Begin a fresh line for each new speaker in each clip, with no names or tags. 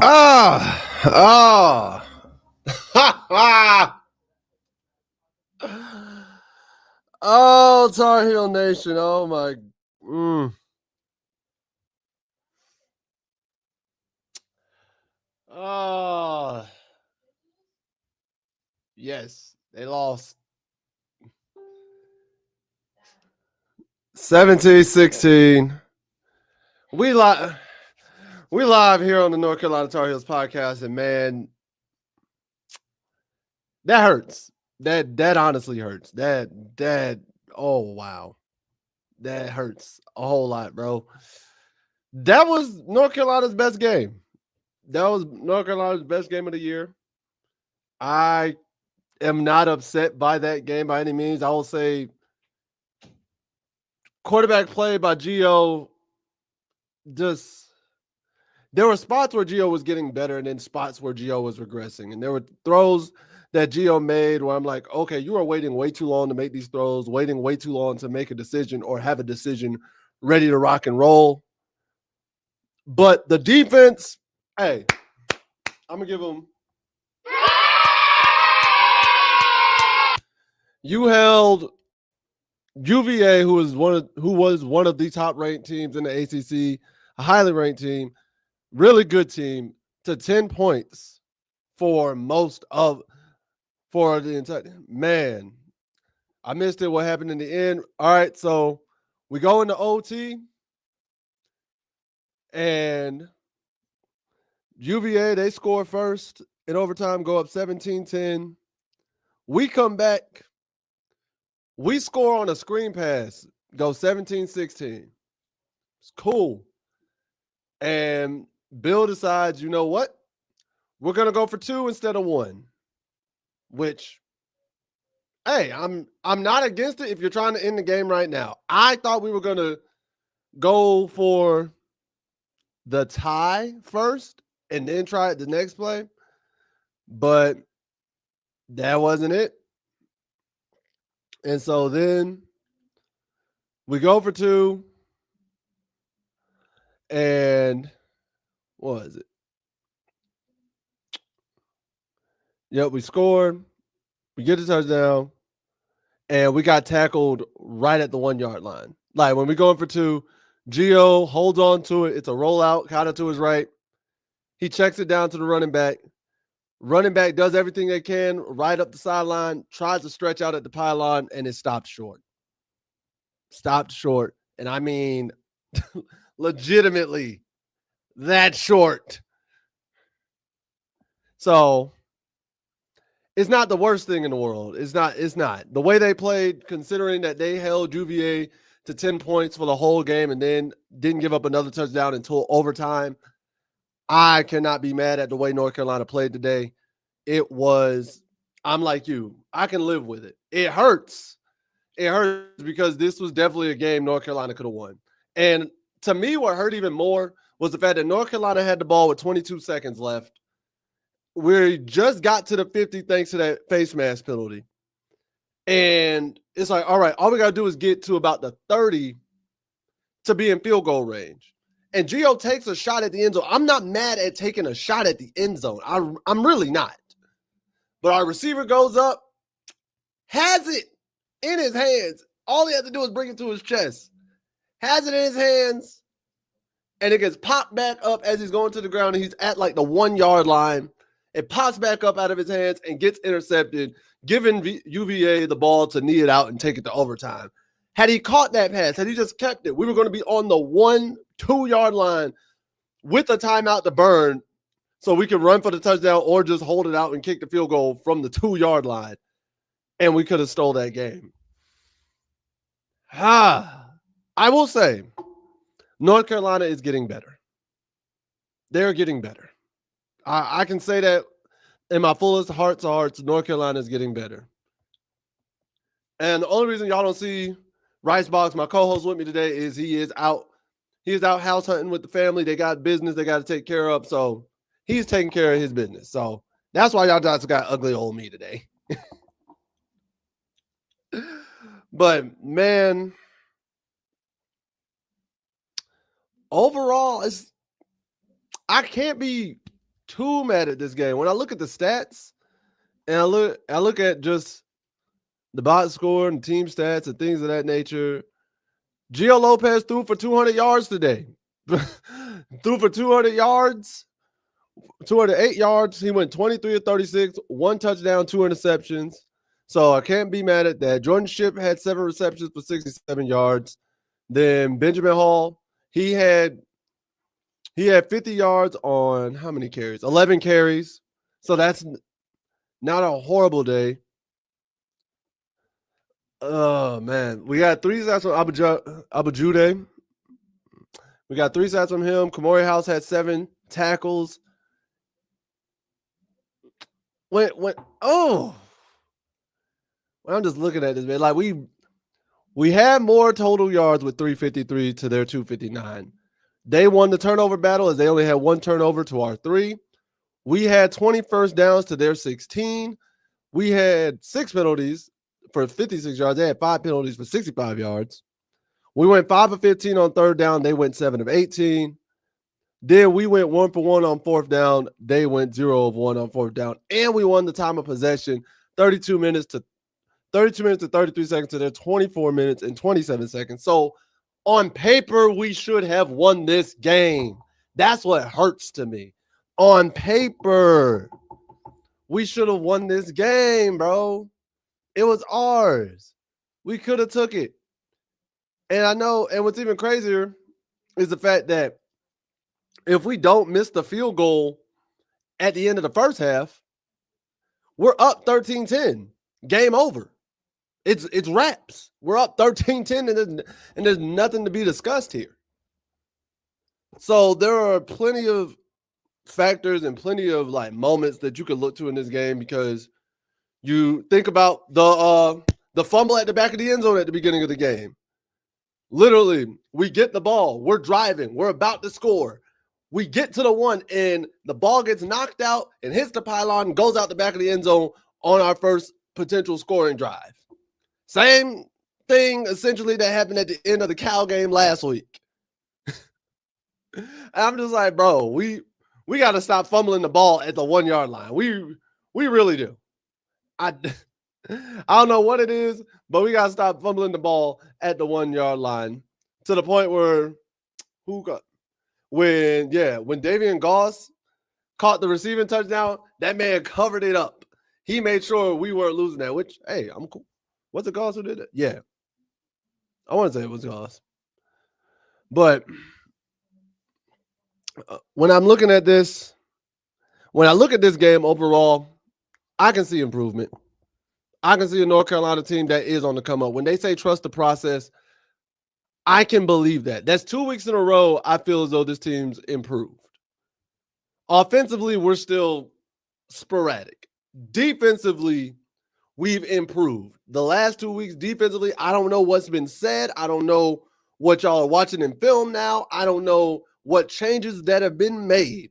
Ah, oh, Tar Heel Nation. Oh my. Oh, yes, they lost 17-16. We live here on the North Carolina Tar Heels podcast, and man, that hurts. That honestly hurts. That oh wow. That hurts a whole lot, bro. That was North Carolina's best game. That was North Carolina's best game of the year. I am not upset by that game by any means. I will say quarterback play by Gio, just there were spots where Gio was getting better and then spots where Gio was regressing. And there were throws that Gio made where I'm like, okay, you are waiting way too long to make these throws, waiting way too long to make a decision or have a decision ready to rock and roll. But the defense, hey, I'm going to give them. You held UVA, who was one of the top ranked teams in the ACC, a highly ranked team, really good team, to 10 points for the entire. Man, I missed it. What happened in the end? All right, so we go into OT, and UVA, they score first in overtime, go up 17-10. We come back. We score on a screen pass, go 17-16. It's cool. And Bill decides, you know what? We're going to go for 2 instead of 1, which, hey, I'm not against it if you're trying to end the game right now. I thought we were going to go for the tie first and then try it the next play, but that wasn't it. And so then we go for 2, and what was it? Yep, we scored. We get the touchdown, and we got tackled right at the 1 yard line. Like when we go in for 2, Gio holds on to it. It's a rollout, kind of to his right. He checks it down to the running back. Running back does everything they can right up the sideline, tries to stretch out at the pylon, and it stopped short. Stopped short. And I mean, legitimately that short. So it's not the worst thing in the world. It's not. The way they played, considering that they held UVA to 10 points for the whole game and then didn't give up another touchdown until overtime. I cannot be mad at the way North Carolina played today. It was, I'm like you, I can live with it. It hurts. It hurts because this was definitely a game North Carolina could have won. And to me, what hurt even more was the fact that North Carolina had the ball with 22 seconds left. We just got to the 50 thanks to that face mask penalty. And it's like, all right, all we got to do is get to about the 30 to be in field goal range. And Gio takes a shot at the end zone. I'm not mad at taking a shot at the end zone. I'm really not. But our receiver goes up, has it in his hands. All he has to do is bring it to his chest. Has it in his hands, and it gets popped back up as he's going to the ground, and he's at like the 1 yard line. It pops back up out of his hands and gets intercepted, giving UVA the ball to knee it out and take it to overtime. Had he caught that pass, had he just kept it, we were going to be on the 1-2 yard line with a timeout to burn so we could run for the touchdown or just hold it out and kick the field goal from the 2 yard line. And we could have stole that game. I will say, North Carolina is getting better. They're getting better. I can say that in my fullest hearts of hearts, North Carolina is getting better. And the only reason y'all don't see Ricebox, my co-host, with me today is he is out house hunting with the family. They got business they got to take care of. So he's taking care of his business. So that's why y'all just got ugly old me today. But man, overall, I can't be too mad at this game. When I look at the stats and I look at just the box score and team stats and things of that nature, Gio Lopez threw for 200 yards today. Threw for 200 yards, 208 yards. He went 23 of 36, 1 touchdown, 2 interceptions. So I can't be mad at that. Jordan Shipp had 7 receptions for 67 yards. Then Benjamin Hall, he had 50 yards on how many carries? 11 carries. So that's not a horrible day. Oh, man. We got 3 sacks from Abujude. We got 3 sacks from him. Kamori House had 7 tackles. When I'm just looking at this, man. Like we had more total yards with 353 to their 259. They won the turnover battle as they only had 1 turnover to our 3. We had 20 first downs to their 16. We had 6 penalties for 56 yards. They had 5 penalties for 65 yards. We went 5 of 15 on 3rd down. They went 7 of 18. Then we went 1 for 1 on 4th down. They went 0 of 1 on 4th down. And we won the time of possession, 32 minutes to 33 seconds to their 24 minutes and 27 seconds. So on paper, we should have won this game. That's what hurts to me. On paper, we should have won this game, bro. It was ours. We could have took it. And I know, and what's even crazier is the fact that if we don't miss the field goal at the end of the first half, we're up 13-10. Game over. It's wraps. We're up 13-10, and there's nothing to be discussed here. So there are plenty of factors and plenty of like moments that you could look to in this game, because you think about the fumble at the back of the end zone at the beginning of the game. Literally, we get the ball. We're driving. We're about to score. We get to the 1, and the ball gets knocked out and hits the pylon and goes out the back of the end zone on our first potential scoring drive. Same thing, essentially, that happened at the end of the Cal game last week. I'm just like, bro, we got to stop fumbling the ball at the 1-yard line. We really do. I don't know what it is, but we got to stop fumbling the ball at the 1-yard line, to the point where when Davian Goss caught the receiving touchdown, that man covered it up. He made sure we weren't losing that, which, hey, I'm cool. Was it Goss who did it? Yeah. I want to say it was Goss. But when I'm looking at this, when I look at this game overall, I can see improvement. I can see a North Carolina team that is on the come up. When they say trust the process, I can believe that. That's 2 weeks in a row I feel as though this team's improved. Offensively, we're still sporadic. Defensively, we've improved. The last 2 weeks defensively, I don't know what's been said. I don't know what y'all are watching in film now. I don't know what changes that have been made.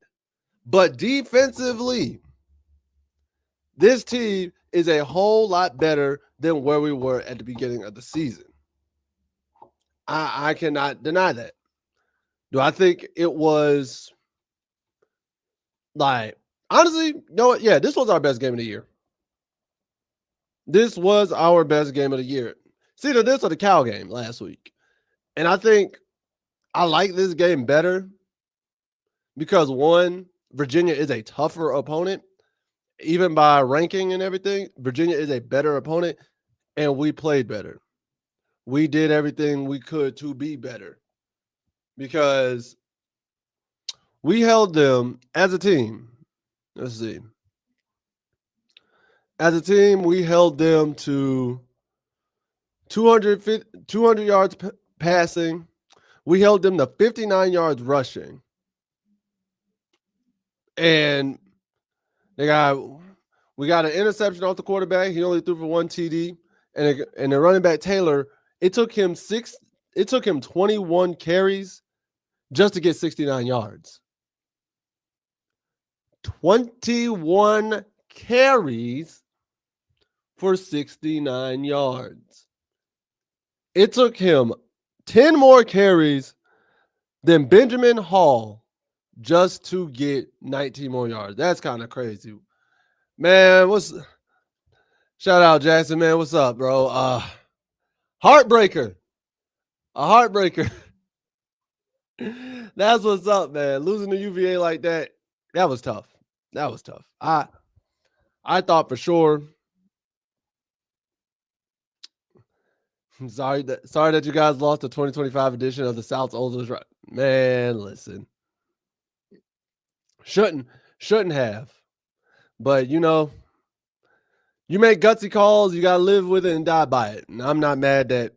But defensively, this team is a whole lot better than where we were at the beginning of the season. I cannot deny that. Do I think it was like, honestly, you know what? Yeah, this was our best game of the year. This was our best game of the year. It's either this or the Cal game last week. And I think I like this game better because, one, Virginia is a tougher opponent. Even by ranking and everything, Virginia is a better opponent, and we played better. We did everything we could to be better because we held them as a team. Let's see. As a team, we held them to 200 yards passing. We held them to 59 yards rushing. And we got an interception off the quarterback. He only threw for 1 TD. And the running back Taylor, it took him 21 carries just to get 69 yards. 21 carries for 69 yards. It took him 10 more carries than Benjamin Hall just to get 19 more yards. That's kind of crazy. Man, shout out Jackson, man. What's up, bro? Heartbreaker. A heartbreaker. That's what's up, man. Losing to UVA like that was tough. That was tough. I thought for sure. Sorry that you guys lost the 2025 edition of the South's oldest. Man, listen. Shouldn't have. But you make gutsy calls, you gotta live with it and die by it. And I'm not mad that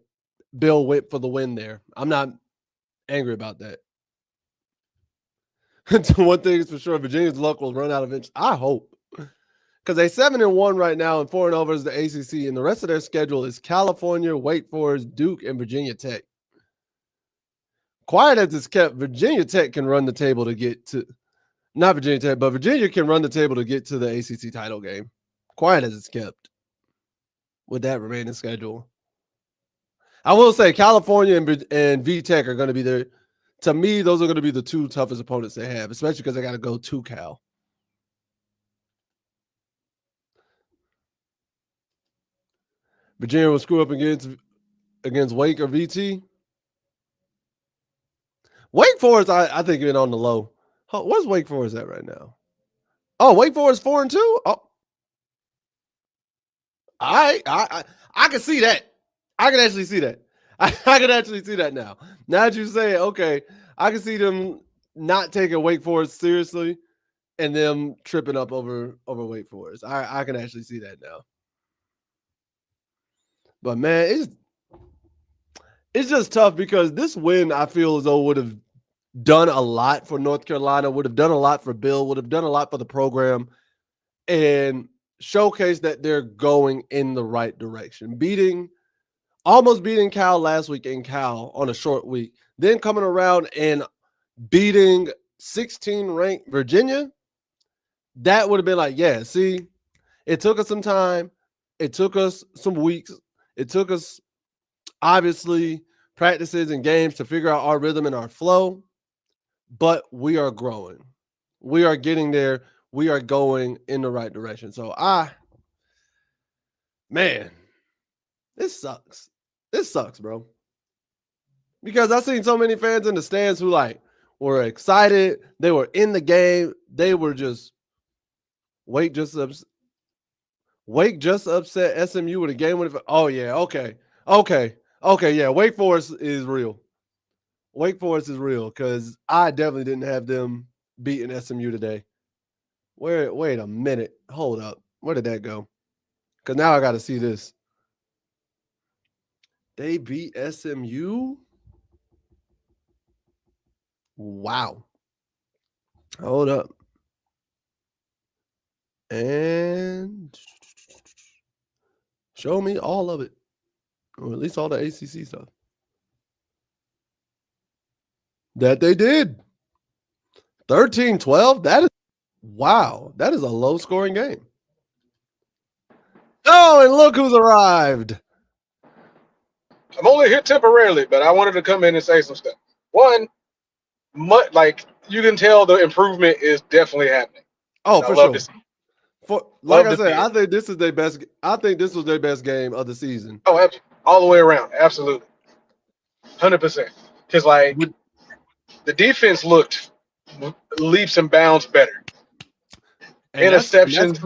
Bill went for the win there. I'm not angry about that. One thing is for sure, Virginia's luck will run out eventually. I hope. Because they're 7-1 right now and 4-0 versus the ACC, and the rest of their schedule is California, Wake Forest, Duke, and Virginia Tech. Quiet as it's kept, Virginia Tech can run the table to get to, not Virginia Tech, but Virginia can run the table to get to the ACC title game. Quiet as it's kept with that remaining schedule. I will say California and VTech are going to be there. To me, those are going to be the two toughest opponents they have, especially because they got to go to Cal. Virginia will screw up against Wake or VT. Wake Forest, I think, is on the low. Where's Wake Forest at right now? Oh, Wake Forest 4-2. Oh, I can see that. I can actually see that. I can actually see that now. Now that you say it, okay, I can see them not taking Wake Forest seriously and them tripping up over Wake Forest. I can actually see that now. But man, it's just tough because this win, I feel as though would have done a lot for North Carolina, would have done a lot for Bill, would have done a lot for the program, and showcase that they're going in the right direction. Almost beating Cal last week in Cal on a short week, then coming around and beating 16-ranked Virginia. That would have been like, yeah, see, it took us some time. It took us some weeks. It took us, obviously, practices and games to figure out our rhythm and our flow, but we are growing. We are getting there. We are going in the right direction. So man, this sucks. This sucks, bro. Because I've seen so many fans in the stands who were excited. They were in the game. They were just Wake just upset SMU with a game winning. Oh yeah, okay. Yeah, Wake Forest is real. Wake Forest is real because I definitely didn't have them beating SMU today. Wait a minute. Hold up. Where did that go? Because now I got to see this. They beat SMU? Wow. Hold up. And show me all of it. Or at least all the ACC stuff. That they did. 13-12. That is, wow. That is a low-scoring game. Oh, and look who's arrived.
I'm only here temporarily, but I wanted to come in and say some stuff. One, you can tell the improvement is definitely happening.
Oh, for sure. Like I said, I think this is their best. I think this was their best game of the season.
Oh, all the way around, absolutely, 100%. Because the defense looked leaps and bounds better.
And interceptions,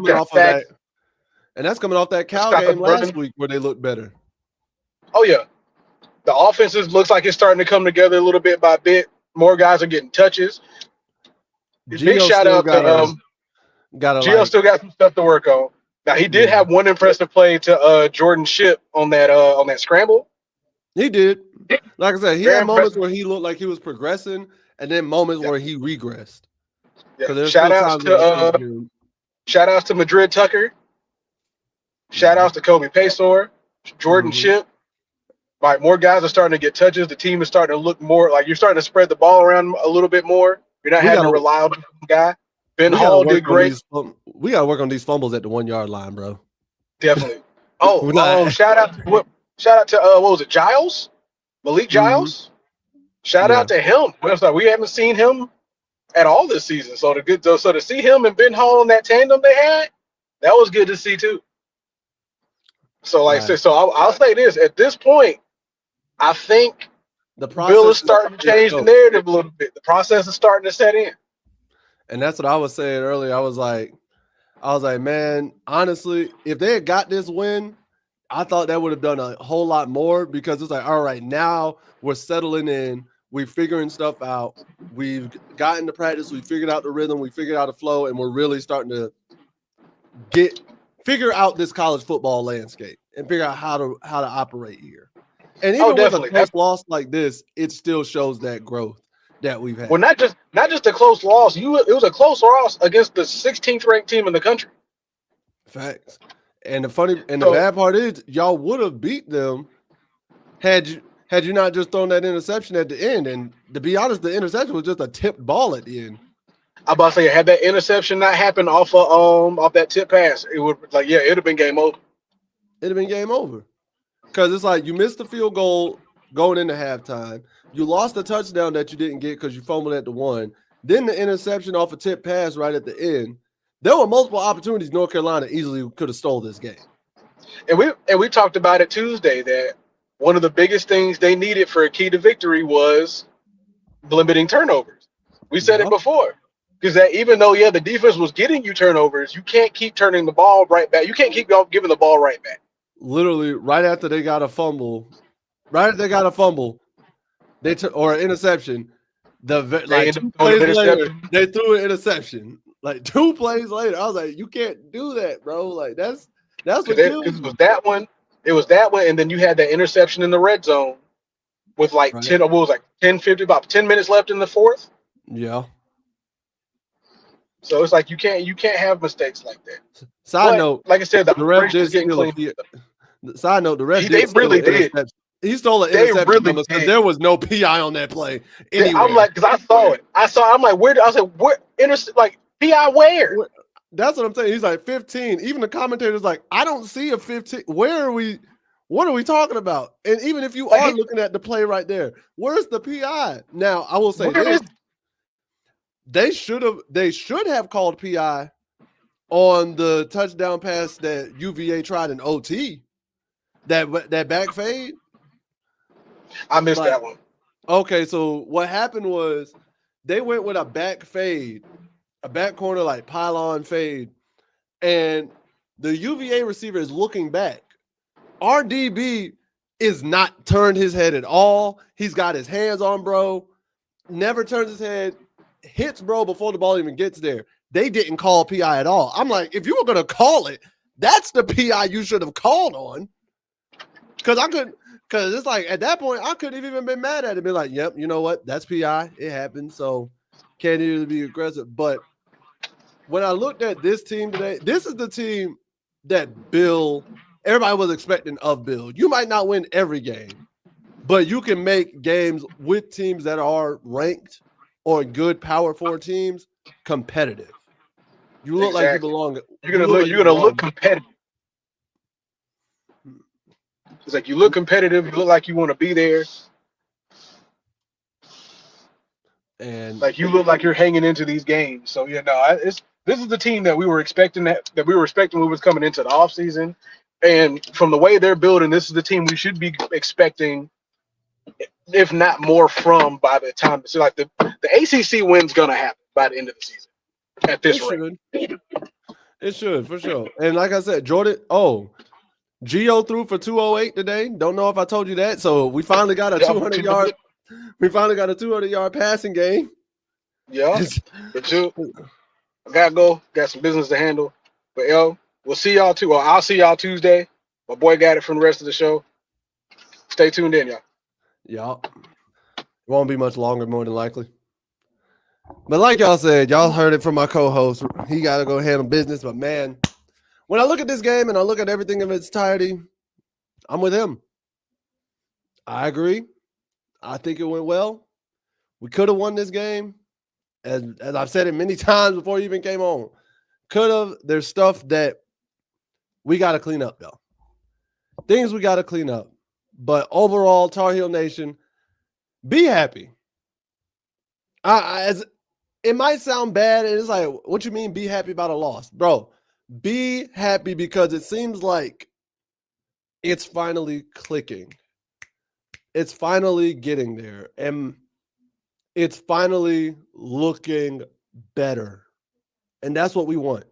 that's coming off that Cal game last week where they looked better.
Oh yeah, the offenses looks like it's starting to come together a little bit by bit. More guys are getting touches. Big shout out to Gio still got some stuff to work on. Now he did have one impressive play to Jordan Shipp on that scramble.
He did. Like I said, he had moments where he looked like he was progressing, and then moments where he regressed.
Yeah. Shout outs to Madrid Tucker. Shout outs to Kobe Paysour, Jordan Shipp. More guys are starting to get touches. The team is starting to look more like you're starting to spread the ball around a little bit more. You're not having to rely on the guy. Ben Hall did great.
We got to work on these fumbles at the 1 yard line, bro.
Definitely. Shout out to what was it, Giles? Malik Giles? Shout out to him. We haven't seen him at all this season. So to see him and Ben Hall in that tandem they had, that was good to see too. So like I said, so I'll say this at this point, I think
the process
Bill is starting to change the narrative a little bit. The process is starting to set in.
And that's what I was saying earlier. I was like, man, honestly, if they had got this win, I thought that would have done a whole lot more, because it's like, all right, now we're settling in. We're figuring stuff out. We've gotten to practice. We figured out the rhythm. We figured out the flow, and we're really starting to figure out this college football landscape and figure out how to operate here. And even with a close loss like this, it still shows that growth that we've had.
Well, not just a close loss. It was a close loss against the 16th ranked team in the country.
Facts. And the bad part is, y'all would have beat them had you not just thrown that interception at the end. And to be honest, the interception was just a tipped ball at the end.
I'm about to say, had that interception not happened off that tip pass, it would it'd have been game over.
It'd have been game over. Because it's like, you missed the field goal going into halftime. You lost a touchdown that you didn't get because you fumbled at the 1. Then the interception off a tip pass right at the end. There were multiple opportunities North Carolina easily could have stole this game.
And we talked about it Tuesday that one of the biggest things they needed for a key to victory was limiting turnovers. We said it before. Because that even though, the defense was getting you turnovers, you can't keep turning the ball right back. You can't keep giving the ball right back.
Literally, right after they got a fumble, or an interception, two plays later, they threw an interception. Like 2 plays later, I was like, you can't do that, bro. Like that's what kills you.
It was that one, and then you had that interception in the red zone with about 10 minutes left in the fourth.
Yeah.
So it's like you can't have mistakes like that.
Side note,
like I said, the
ref did steal a PI. Side note, the ref
they really did.
He stole an interception from us because there was no PI on that play. Anyway.
I'm like, because I saw it. I'm like, where? I was like, where? PI where?
That's what I'm saying. He's like 15. Even the commentator's like, I don't see a 15. Where are we? What are we talking about? And even if you are looking at the play right there, where's the PI? Now, I will say this. They should have called PI on the touchdown pass that UVA tried in OT. That back fade.
I missed that one.
Okay, so what happened was they went with a back fade, a back corner like pylon fade, and the UVA receiver is looking back. Our DB is not turned his head at all. He's got his hands on bro, never turns his head, hits bro before the ball even gets there. They didn't call PI at all. I'm like, if you were going to call it, that's the PI you should have called on. Because it's like, at that point, I couldn't have even been mad at it. Be like, yep, you know what? That's PI. It happened. So can't even be aggressive. But when I looked at this team today, this is the team that everybody was expecting of Bill. You might not win every game, but you can make games with teams that are ranked or good Power 4 teams competitive. You look like you belong.
You're gonna look competitive. It's like you look competitive. You look like you want to be there, and like you look like you're hanging into these games. So this is the team that we were expecting that we were expecting when we was coming into the offseason. And from the way they're building, this is the team we should be expecting, if not more, from by the time. So like the ACC win's gonna happen by the end of the season. At this rate,
it should for sure. And like I said, Jordan. Gio threw for 208 today. Don't know if I told you that. So we finally got a 200-yard. We finally got a 200-yard passing game.
Yeah, but I gotta go. Got some business to handle. But we'll see y'all too. Well, I'll see y'all Tuesday. My boy got it from the rest of the show. Stay tuned in, y'all.
Yeah, it won't be much longer, more than likely. But like y'all said, y'all heard it from my co-host. He got to go handle business. But man, when I look at this game and I look at everything in its entirety, I'm with him. I agree. I think it went well. We could have won this game. As I've said it many times before you even came on. Could have. There's stuff that we got to clean up, though. Things we got to clean up. But overall, Tar Heel Nation, be happy. it might sound bad, and it's like, what you mean be happy about a loss? Bro, be happy because it seems like it's finally clicking. It's finally getting there, and it's finally looking better. And that's what we want.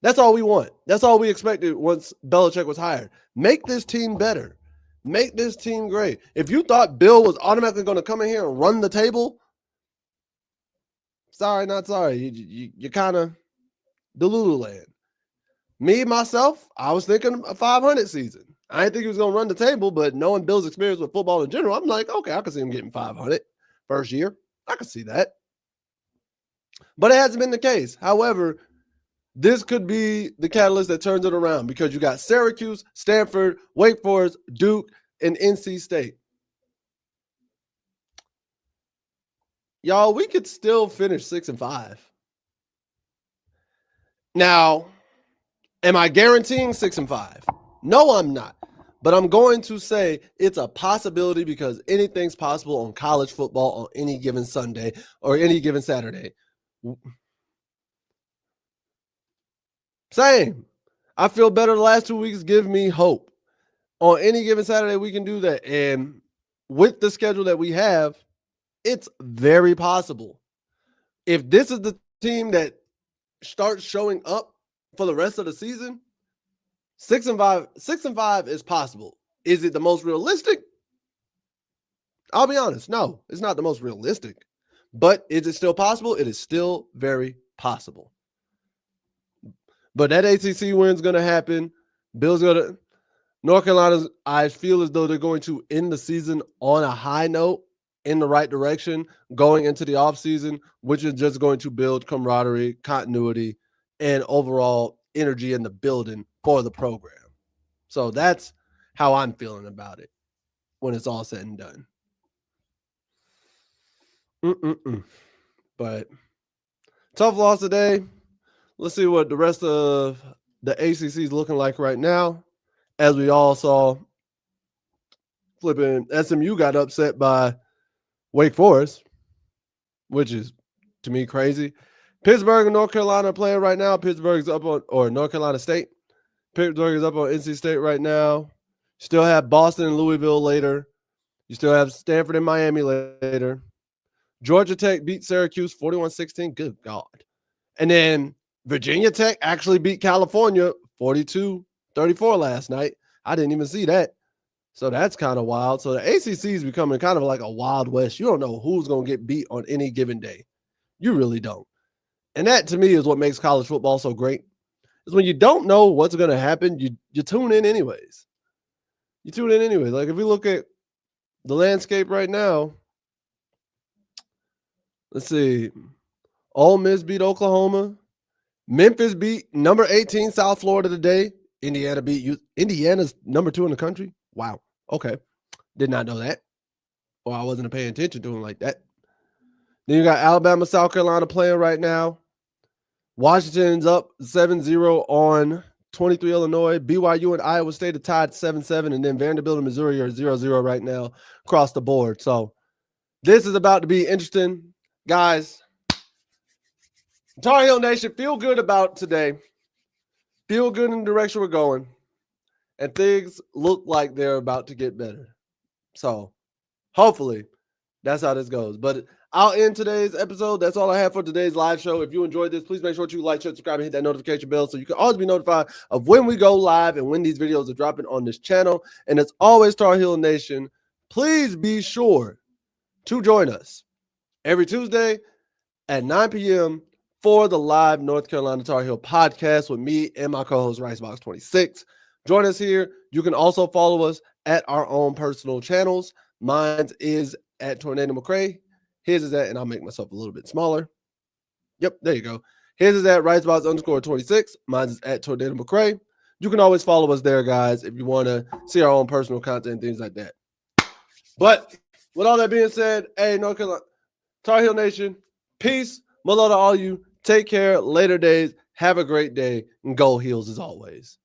That's all we want. That's all we expected once Belichick was hired. Make this team better. Make this team great. If you thought Bill was automatically going to come in here and run the table, sorry, not sorry. You're kind of delulu land. Me, myself, I was thinking a 500 season. I didn't think he was going to run the table, but knowing Bill's experience with football in general, I'm like, okay, I can see him getting 500 first year. I can see that. But it hasn't been the case. However, this could be the catalyst that turns it around because you got Syracuse, Stanford, Wake Forest, Duke, and NC State. Y'all, we could still finish 6-5. Now, am I guaranteeing 6-5? No, I'm not. But I'm going to say it's a possibility because anything's possible on college football on any given Sunday or any given Saturday. Same. I feel better the last 2 weeks give me hope. On any given Saturday, we can do that. And with the schedule that we have, it's very possible. If this is the team that starts showing up for the rest of the season, 6-5 is possible. Is it the most realistic? I'll be honest. No, it's not the most realistic. But is it still possible? It is still very possible. But that ACC win's going to happen. Bill's going to – North Carolina's, I feel as though they're going to end the season on a high note in the right direction going into the offseason, which is just going to build camaraderie, continuity, and overall energy in the building for the program. So that's how I'm feeling about it when it's all said and done. But tough loss today. Let's see what the rest of the ACC is looking like right now. As we all saw, flipping SMU got upset by Wake Forest, which is, to me, crazy. Pittsburgh and North Carolina are playing right now. Pittsburgh's up on, or North Carolina State. Pittsburgh is up on NC State right now. Still have Boston and Louisville later. You still have Stanford and Miami later. Georgia Tech beat Syracuse 41-16. Good God. And then Virginia Tech actually beat California 42-34 last night. I didn't even see that. So that's kind of wild. So the ACC is becoming kind of like a Wild West. You don't know who's going to get beat on any given day. You really don't. And that, to me, is what makes college football so great. Is when you don't know what's going to happen, you tune in anyways. You tune in anyways. Like if we look at the landscape right now, let's see. Ole Miss beat Oklahoma. Memphis beat number 18 South Florida today. Indiana beat Indiana's number 2 in the country. Wow. Okay. Did not know that. Or I wasn't paying attention to them like that. Then you got Alabama, South Carolina playing right now. Washington's up 7-0 on 23 Illinois. BYU and Iowa State are tied 7-7. And then Vanderbilt and Missouri are 0-0 right now across the board. So this is about to be interesting. Guys, Tar Heel Nation, feel good about today. Feel good in the direction we're going. And things look like they're about to get better. So hopefully that's how this goes. But I'll end today's episode. That's all I have for today's live show. If you enjoyed this, please make sure you like, share, subscribe, and hit that notification bell so you can always be notified of when we go live and when these videos are dropping on this channel. And it's always Tar Heel Nation. Please be sure to join us every Tuesday at 9 p.m. for the live North Carolina Tar Heel podcast with me and my co-host Ricebox26. Join us here. You can also follow us at our own personal channels. Mine is at Tornado McCray. His is at, and I'll make myself a little bit smaller. Yep, there you go. His is at Ricebox_26. Mine is at Tornado McCray. You can always follow us there, guys, if you want to see our own personal content and things like that. But with all that being said, hey, North Carolina Tar Heel Nation, peace. Much love to all you. Take care. Later days. Have a great day. And go Heels as always.